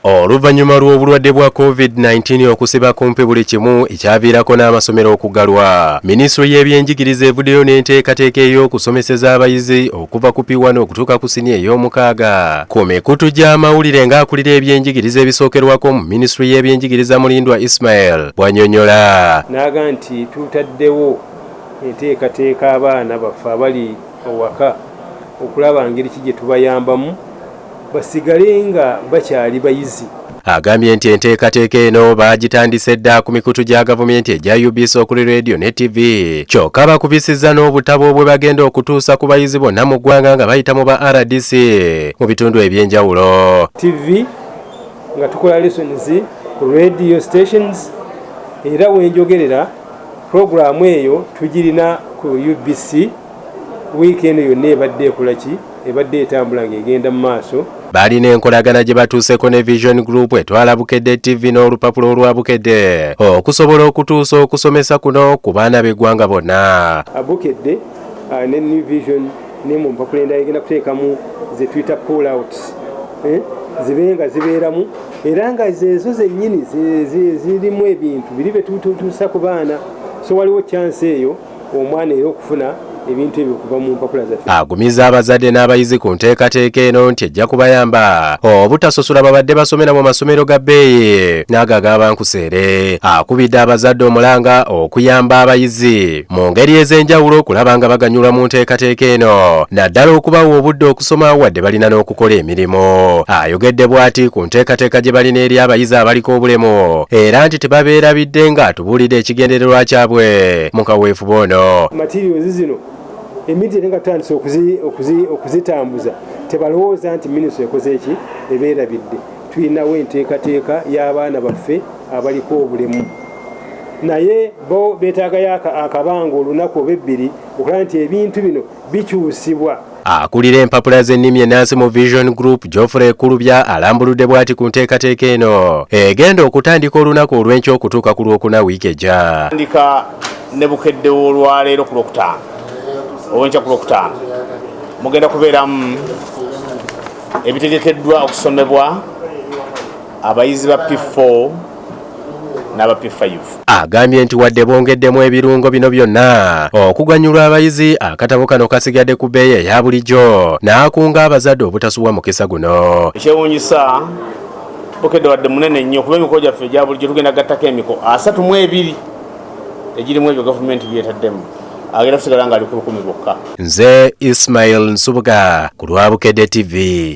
Oluvannyuma lw'obulwadde bwa COVID-19 okusiba kumpi buli kimu ekyaviirako n'amasomero okugalwa, Minisitule y'ebyenjigiriza evuddeyo n'enteekateeka ey'okusomeseza abayizi okuva ku P1 okutuuka ku siniya ey'omukaaga. Ku mikutu gy'amawulire ng'akulira ebyenjigiriza ebisookerwako mu Minisitule y'ebyenjigiriza Mulindwa Ismail bw'annyonnyola. N'aga nti tutaddewo enteekateeka abaana baffe abali awaka okulaba ngeri ki gye tubayambamu basigale nga bakyali bayizi. Agambye nti enteekateeka eno baagitandise dda ku mikutu gya gavumenti egya UBC okuli radio ne TV, kyokka bakubisizza n'obutabo bwe bagenda okutuusa ku bayizi bonna mu ggwanga nga bayita mu ba RDC mu bitundu eby'enjawulo. TV nga tukola lessons ku radio stations, era wenjogerera programu eyo tugirina ku UBC weekend yonna ebadde ekola ki, ebadde etambula ng'egenda mu maaso. Balina enkolagana gye batuuseko ne Vision Group etwala Bukedde TV n'olupapulo olwa Bukedde okusobola okutuusa okusomesa kuno ku baana b'eggwanga bonna. Bukedde ne New Vision ne mu mpapulo endala egenda kuteekamu ze tuyita pull outs, zibe nga zibeeramu era nga zezo zennyini zirimu ebintu biri bye tutuusa ku baana, so waliwo chance eyo omwana era okufuna ebintu ebyo kuva mu mpapula zaffe. Agumiza abazadde n'abayizi ku nteekateeka eno nti ejja kubayamba obutasosola babadde basomera mu masomero ga bbeeyi n'ago ag'abankuseere. Akubidde abazadde omulanga okuyamba abayizi mu ngeri ez'enjawulo okulaba nga baganyulwa mu nteekateeka eno, naddala okubawa obudde okusoma wadde balina n'okukola emirimu. Ayogedde bw'ati ku nteekateeka gye balina eri abayizi abaliko obulemu era nti tebabeerabidde nga atubuulidde ekigendererwa kyabwe mu kaweefube ono. Materials zino emiti nga tutandise okuzitambuza tebalowooza nti minisitule ekoze eki ebeerabidde. Tulinawo enteekateeka y'abaana baffe abaliko obulemu, naye bo beetaagayo akabanga olunaku oba ebbiri okulaba nti ebintu bino bikyusibwa. Akulira empapula z'ennimi ennansi mu Vision Group Geoffrey Kulubya alambuludde bw'ati ku nteekateeka eno egenda okutandika olunaku olw'enkya okutuuka ku Lwokuna wiiki ejja. Tandika ne Bukedde olwaleero ku Lwokutaano owenkya ku Lwokutaano mugenda kubeeramu ebitegekeddwa okusomebwa abayizi ba P4 n'aba P5. Agambye nti wadde bongeddemu ebirungo bino byonna okuganyulwa abayizi, akatabo kano kasigadde ku bbeeyi eya bulijjo n'akunga abazadde obutasubwa mukisa guno. Ekyewuunyisa Bukedde wadde munene nnyo kuba emikolo gyaffe egya bulijjo tugenda gattako emikolo 32 egirimu ebyo gavumenti byetaddemu, agenda kusigala ng'ali ku 10 bokka. Nze Ismail Nsubuga ku lwa Bukedde TV.